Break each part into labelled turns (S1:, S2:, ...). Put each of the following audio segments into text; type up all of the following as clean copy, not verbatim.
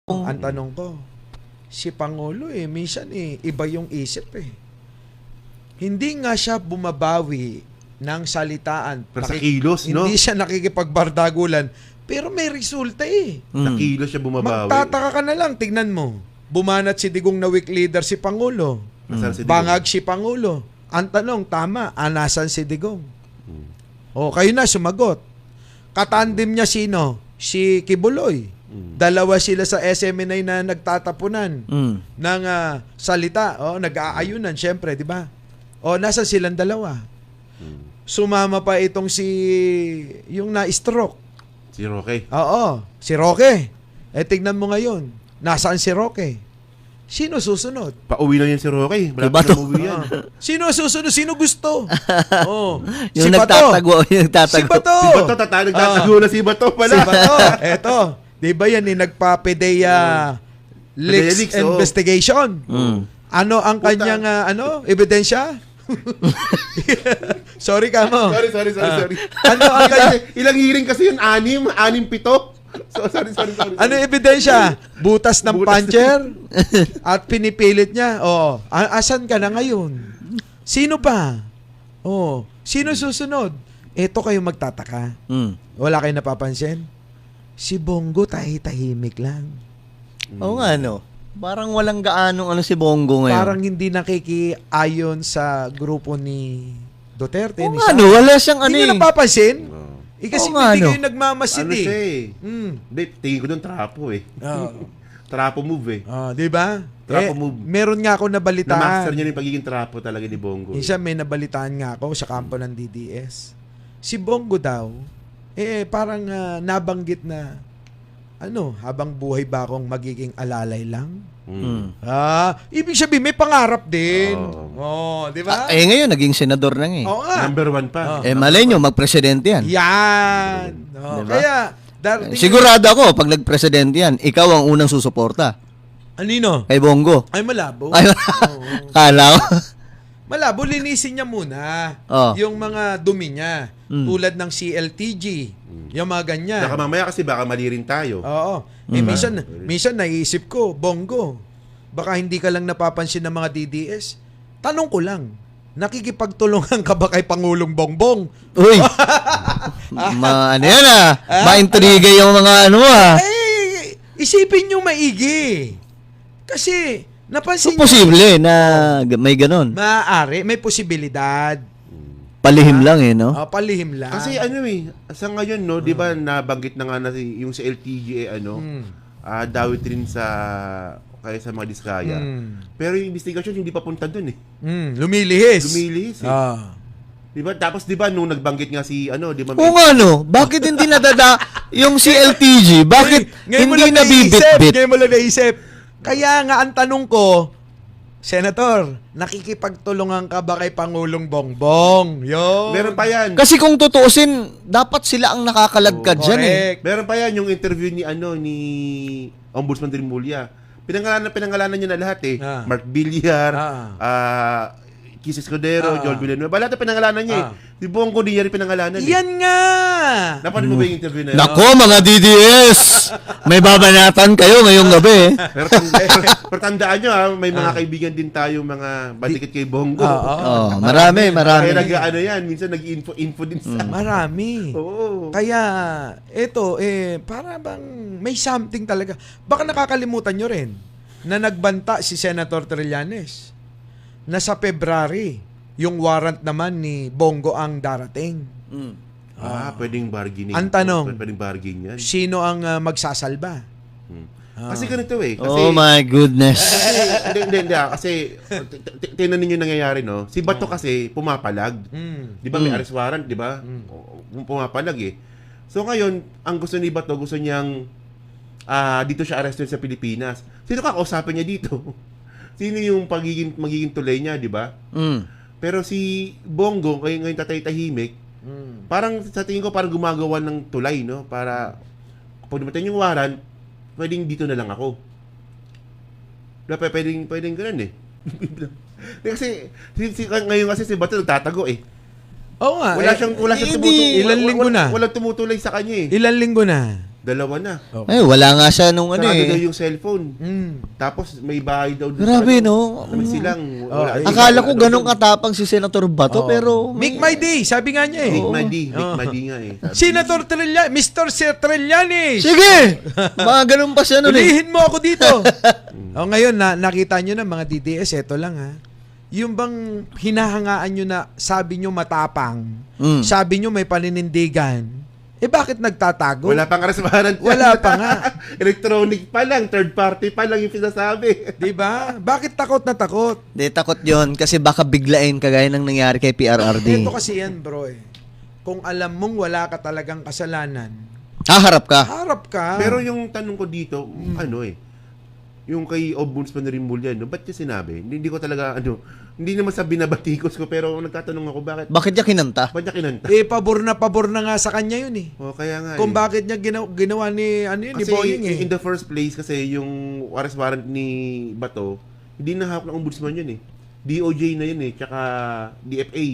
S1: Ang tanong ko, si Pangulo minsan iba yung isip Hindi nga siya bumabawi ng salitaan.
S2: Pero sa kilos, no?
S1: Hindi siya nakikipagbardagulan, pero may resulta
S2: Sa kilos siya bumabawi.
S1: Magtataka ka na lang, tignan mo. Bumanat si Digong na weak leader si Pangulo.
S2: Nasaan si Digong?
S1: Bangag si Pangulo. Ang tanong, tama, nasan si Digong? O, kayo na, sumagot. Katandim niya sino? Si Kibuloy. Dalawa sila sa SMNI na nagtatapunan ng salita. O, nag-aayunan, syempre, di ba? O, nasa silang dalawa? Sumama pa itong yung na-stroke.
S2: Si Roque.
S1: Oo, si Roque. Tignan mo ngayon, nasaan si Roque? Sino susunod?
S2: Pauwi na yan si Roque.
S3: Iba to.
S1: Sino susunod? Sino gusto? Oh,
S3: Yung
S1: si Bato.
S3: yung
S1: Si Bato.
S2: Si Bato, nagtatago na si Bato pala.
S1: Si Bato. Eto. Di ba yan nagpa-PDEA leaks investigation? Ano ang kanyang ebidensya? Sorry ka mo.
S2: Sorry.
S1: Ano ang kanyang...
S2: Ilang hearing kasi yun? 6, 7? Sorry.
S1: Ano ebidensya? Butas ng puncher? At pinipilit niya? Oh, asan ka na ngayon? Sino pa? Oh, sino susunod? Eto kayo magtataka. Wala kayo napapansin? Si Bongo tahimik lang.
S3: Oo nga, no? Parang walang gaanong si Bongo ngayon.
S1: Parang hindi nakikiayon sa grupo ni Duterte.
S3: Oo nga, no? Wala siyang
S1: Hindi nyo napapansin? Kasi hindi kayo nagmamasid
S2: Ano siya Hindi, tingin ko doon trapo Trapo move
S1: di ba?
S2: Trapo move.
S1: Meron nga ako nabalitaan.
S2: Na-master niya yung pagiging trapo talaga ni Bongo.
S1: Minsan may nabalitaan nga ako sa kampo ng DDS. Si Bongo daw, parang nabanggit na, habang buhay ba akong magiging alalay lang? Ibig sabihin, may pangarap din. Di ba?
S3: Ngayon, naging senador na nga
S1: Oo nga.
S2: Number 1 pa.
S3: Malay nyo, magpresidente yan.
S1: Yan.
S3: Diba?
S1: Kaya,
S3: sigurado ako, pag nagpresidente yan, ikaw ang unang susuporta.
S1: Anino?
S3: Kay Bongo.
S1: Ay, malabo.
S3: Ay, kala ko.
S1: Malabo, linisin niya muna yung mga dumi niya. Tulad ng CLTG. Yung mga ganyan.
S2: Baka mamaya kasi baka mali rin tayo.
S1: Oo. Minsan naiisip ko, Bongo, baka hindi ka lang napapansin ng mga DDS. Tanong ko lang, nakikipagtulungan ka ba kay Pangulong Bongbong?
S3: Uy! Ano yan Ma-intriga yung mga
S1: Isipin nyo maigi. Kasi, napansin nyo.
S3: Posible na may ganon.
S1: Maaari, may posibilidad.
S3: Palihim lang no?
S1: Palihim lang.
S2: Kasi sa ngayon, no, di ba nabanggit na nga na yung sa LTG, dawit rin kaya sa mga diskaya. Pero yung investigation, hindi pa punta dun
S1: Lumilihis.
S2: Di ba? Tapos di ba nung nagbanggit nga si di ba?
S3: Oo nga bakit hindi nadada yung si LTG? Bakit hindi nabibitbit?
S1: Ngayon mo lang naisip. Kaya nga ang tanong ko, Senator, nakikipagtulungan ka ba kay Pangulong Bongbong? Yun.
S2: Meron pa yan.
S3: Kasi kung tutuusin, dapat sila ang nakakalagkad dyan
S2: Meron pa yan yung interview ni ni Ombudsman Trimulya. Pinangalanan niya na lahat Mark Villar, Kis Escudero, Joel Villanueva. Lahat na pinangalanan niya Di Bongo di niya rin pinangalanan
S1: Yan nga!
S2: Napanood mo ba yung interview na yun?
S3: Nako, mga DDS! May babanatan kayo ngayong gabi
S2: Pero tandaan nyo may mga kaibigan din tayo, mga bandikit kay Bongo.
S3: Marami.
S2: Kaya yan, minsan nag-info din sa...
S1: Marami.
S2: Oo.
S1: Kaya, ito, para bang may something talaga. Baka nakakalimutan nyo rin na nagbanta si Senator Trillanes na sa February, yung warrant naman ni Bongo ang darating.
S2: Pwedeng bargaining.
S1: Ang tanong,
S2: pwedeng bargain yan.
S1: sino ang magsasalba?
S2: Kasi ganito Kasi,
S3: oh my goodness.
S2: Hindi. Kasi, tinan ninyo nangyayari, no? Si Bato kasi, pumapalag. Di ba may arrest warrant, di ba? Pumapalag So ngayon, ang gusto ni Bato, gusto niyang dito siya arrested sa Pilipinas. Sino kakausapin niya dito? Sino yung magiging tulay niya, di ba? Pero si Bongo, ngayon tatay-tahimik, parang sa tingin ko parang gumagawa ng tulay, no? Para pag dumating yung warrant, pwedeng dito na lang ako. Pwedeng ganun Kasi ngayon kasi si Bato nagtatago
S1: Oo nga.
S2: Wala siyang tumutulay.
S1: Ilang linggo na.
S2: Walang tumutulay sa kanya
S1: Ilang linggo na.
S2: Dalawa na.
S3: Ay, wala nga siya nung ano
S2: Sarado daw
S3: eh.
S2: yung cellphone. Tapos may bahay daw doon.
S3: Grabe, no?
S2: May silang. Wala,
S3: Akala ko ganun katapang si Senator Bato, pero...
S1: Make my day, sabi nga niya eh.
S2: Big Madi nga eh.
S1: Senator Trillanes, Mr. Sir Trillanes.
S3: Sige! Mga ganun pa siya nun eh.
S1: Ulihin mo ako dito. Ngayon, nakita nyo na mga DDS, eto lang ha. Yung bang hinahangaan nyo na sabi nyo matapang, sabi nyo may paninindigan, bakit nagtatago?
S2: Wala pang arasmaran.
S1: Wala pa nga.
S2: Electronic pa lang, third party pa lang yung sinasabi.
S1: Diba? Bakit takot na takot?
S3: Di, takot yon kasi baka biglain kagaya ng nangyari kay PRRD.
S1: Ito kasi yan bro eh. Kung alam mong wala ka talagang kasalanan,
S3: Haharap ka.
S1: harap ka.
S2: Pero yung tanong ko dito, yung kay Ombudsman Rimulyan, ba't niya sinabi? Hindi ko talaga, hindi naman sa binabatikos ko, pero nagtatanong ako,
S3: Bakit niya kinanta?
S2: ba't niya kinanta?
S1: Pabor na nga sa kanya yun eh.
S2: O, kaya nga
S1: Kung bakit niya ginawa ni, ni
S2: kasi
S1: Boying eh.
S2: in the first place, kasi yung arrest warrant ni Bato, hindi na hawak ng ombudsman yun eh. DOJ na yun eh, tsaka DFA,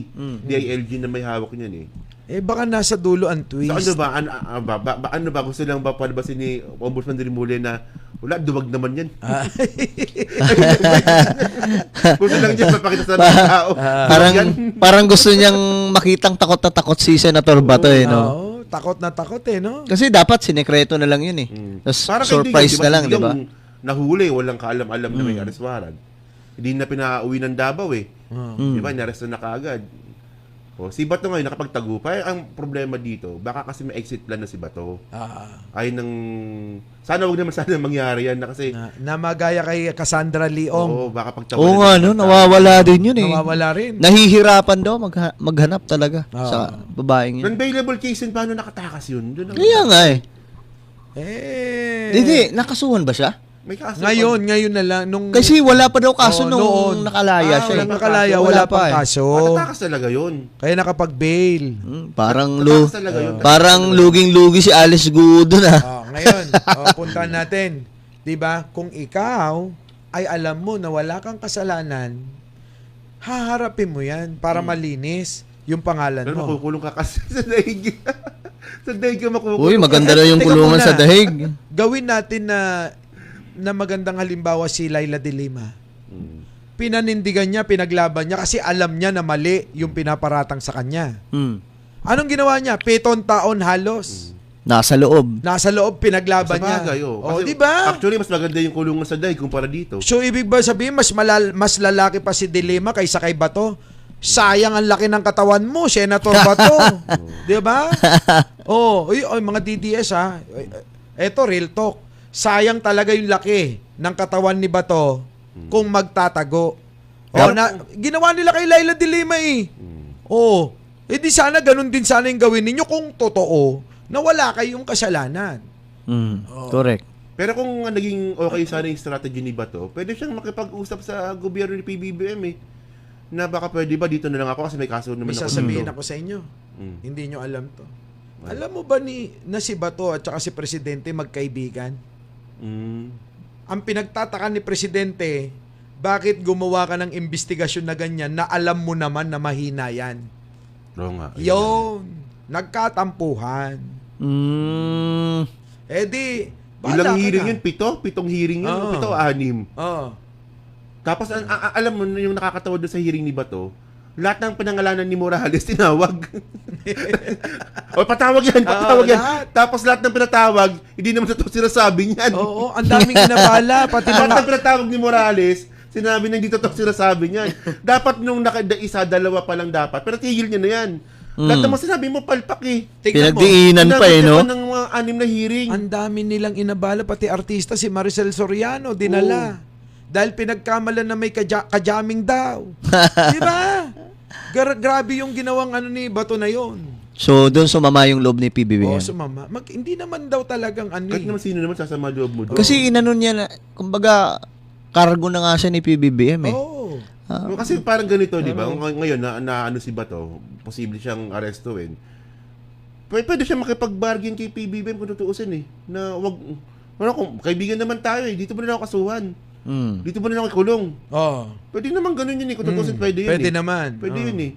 S2: DILG na may hawak niyan eh.
S1: Baka nasa dulo ang twist.
S2: So ano ba, gusto lang ba palabasin ni Ombudsman Rimulyan na wala, duwag naman yan. Gusto lang niya mapakita sa mga tao.
S3: Parang gusto niyang makitang takot na takot si Senator Bato eh, no?
S1: Oo, takot na takot eh, no?
S3: Kasi dapat sinekreto na lang yun eh. Tapos
S2: Parang
S3: surprise
S2: kaibigan,
S3: na lang, di ba?
S2: yung nahuli, walang kaalam-alam na may arrest warrant. Hindi na pinauwi ng Davao eh. Di ba, inaresto na kaagad. O, si Bato ngayon nakapagtagumpay. Ang problema dito, baka kasi may exit plan na si Bato. Ay sana wag naman sana mangyari yan na kasi
S1: Na magaya kay Cassandra Leong.
S2: oo, baka pagtawanan.
S3: Oo nga, no? Nawawala din yun eh.
S1: Nawawala rin.
S3: Nahihirapan daw maghanap talaga sa babaeng yun.
S2: Non-bailable case yun, paano nakatakas yun? Doon ang-
S3: Kaya nga eh.
S1: Eh.
S3: Hindi, nakasuhan ba siya?
S2: May kaso.
S1: Ngayon na lang. Nung,
S3: Kasi wala pa daw kaso
S1: Oo,
S3: nung
S1: noon.
S3: nakalaya siya.
S1: Nung
S3: eh.
S1: nakalaya, wala pang
S3: pa eh.
S1: kaso.
S2: Matatakas talaga yun.
S1: Kaya nakapag-bail.
S2: Matatakas talaga yun.
S3: Parang luging-lugi si Alice Gudo na.
S1: Ngayon, puntahan natin. 'Di ba? Kung ikaw ay alam mo na wala kang kasalanan, haharapin mo 'yan para malinis yung pangalan
S2: Pero
S1: mo.
S2: makukulong ka kasi sa daig. Sa daig ka makukulong.
S3: Uy, maganda na yung
S1: Teka
S3: kulungan
S1: muna.
S3: sa dahig.
S1: Gawin natin na magandang halimbawa si Laila de Lima. Pinanindigan niya, pinaglaban niya kasi alam niya na mali yung pinaparatang sa kanya. Anong ginawa niya? 7 taon halos.
S3: Nasa loob.
S1: Nasa loob, pinaglaban
S2: Sa
S1: niya.
S2: bagay, Kasi,
S1: di ba?
S2: Actually, mas maganda yung kulungan sa daig kumpara dito.
S1: So, ibig ba sabihin, mas lalaki pa si Dilema kaysa kay Bato? Sayang ang laki ng katawan mo, Senator Bato. Di ba? Mga DDS ha. Eto, real talk. Sayang talaga yung laki ng katawan ni Bato kung magtatago. Ginawa nila kay Laila de Lima eh. Di sana ganun din sana yung gawin ninyo kung totoo na wala kayong kasalanan.
S3: Correct.
S2: Pero kung naging okay sana yung strategy ni Bato, pwede siyang makipag-usap sa gobyerno ni PBBM eh. Na baka pwede ba dito na lang ako kasi may kaso naman
S1: May
S2: ako
S1: sasabihin
S2: dito.
S1: ako sa inyo. Hindi nyo alam to. Alam mo ba na si Bato at saka si Presidente magkaibigan? Ang pinagtataka ni Presidente, bakit gumawa ka ng investigasyon na ganyan na alam mo naman na mahina yan?
S2: Oo nga.
S1: Yun. Nagkatampuhan.
S2: Ilang hearing yun? 7? 7 hearing yun? 7 o 6? Tapos alam mo yung nakakatawa doon sa hearing ni Bato, lahat ng pinangalanan ni Morales tinawag. Patawag yan.
S1: Lahat.
S2: Tapos lahat ng pinatawag, hindi naman totoo sinasabi niyan.
S1: Oo, ang daming inabala. Pati
S2: Lahat
S1: mga...
S2: ng pinatawag ni Morales, sinabi na hindi totoo sinasabi niyan. Dapat nung isa, dalawa pa lang dapat. Pero tigil niya na yan. Lahat naman sinabi mo, palpak eh.
S1: Tignan mo,
S3: Pinagdiinan pa eh, no?
S2: ng mga 6 na hearing.
S1: ang dami nilang inabala. Pati artista si Maricel Soriano, dinala. Dahil pinagkamalan na may kajaming daw. Di ba? Grabe yung ginawang ni Bato na yon.
S3: So, doon sumama yung loob ni PBBM.
S1: Sumama. Hindi naman daw talagang
S2: Kahit naman sino naman sasama loob mo doon.
S3: Kasi inanon niya na, kumbaga, cargo na nga siya ni PBBM eh.
S2: Kasi parang ganito, di ba? Ngayon, na ano si Bato, posible siyang arestuin. Pwede siya makipag-bargain kay PBBM kung tutuusin eh. Na wag, kung kaibigan naman tayo eh, dito mo na ako kasuhan. Dito mo na ako ikulong. Pwede naman ganun yun eh, kung tutuusin pwede yun
S1: Pwede
S2: eh.
S1: naman.
S2: Pwede yun eh.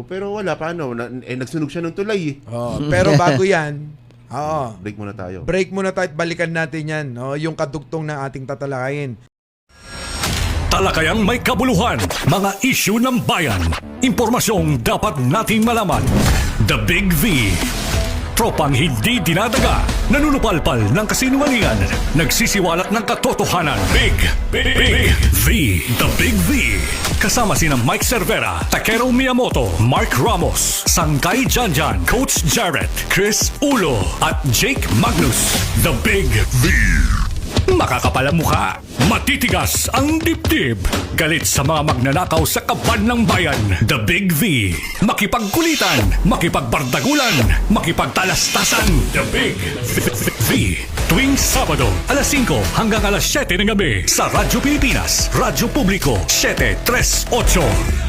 S2: Pero wala, paano? Nagsunog siya ng tulay eh.
S1: Pero bago yan, Oo.
S2: Break muna tayo.
S1: Break muna tayo at balikan natin yan. No? Yung kadugtong na ating tatalakayin.
S4: Talakayang may kabuluhan, mga isyu ng bayan, impormasyong dapat nating malaman. The Big V. Tropang hindi dinadaga, nanunupalpal ng kasinungalingan, nagsisiwalat ng katotohanan. Big V. The Big V. Kasama sina Mike Cervera, Takero Miyamoto, Mark Ramos, Sangkay Janjan, Coach Jarrett, Chris Ulo, at Jake Magnus. The Big V. Makakapal ang mukha, matitigas ang dibdib. Galit sa mga magnanakaw sa kaban ng bayan. The Big V. Makipagkulitan, makipagbardagulan, makipagtalastasan. The Big V. Tuwing Sabado, alas 5 hanggang alas 7 ng gabi sa Radyo Pilipinas, Radyo Publiko, 738.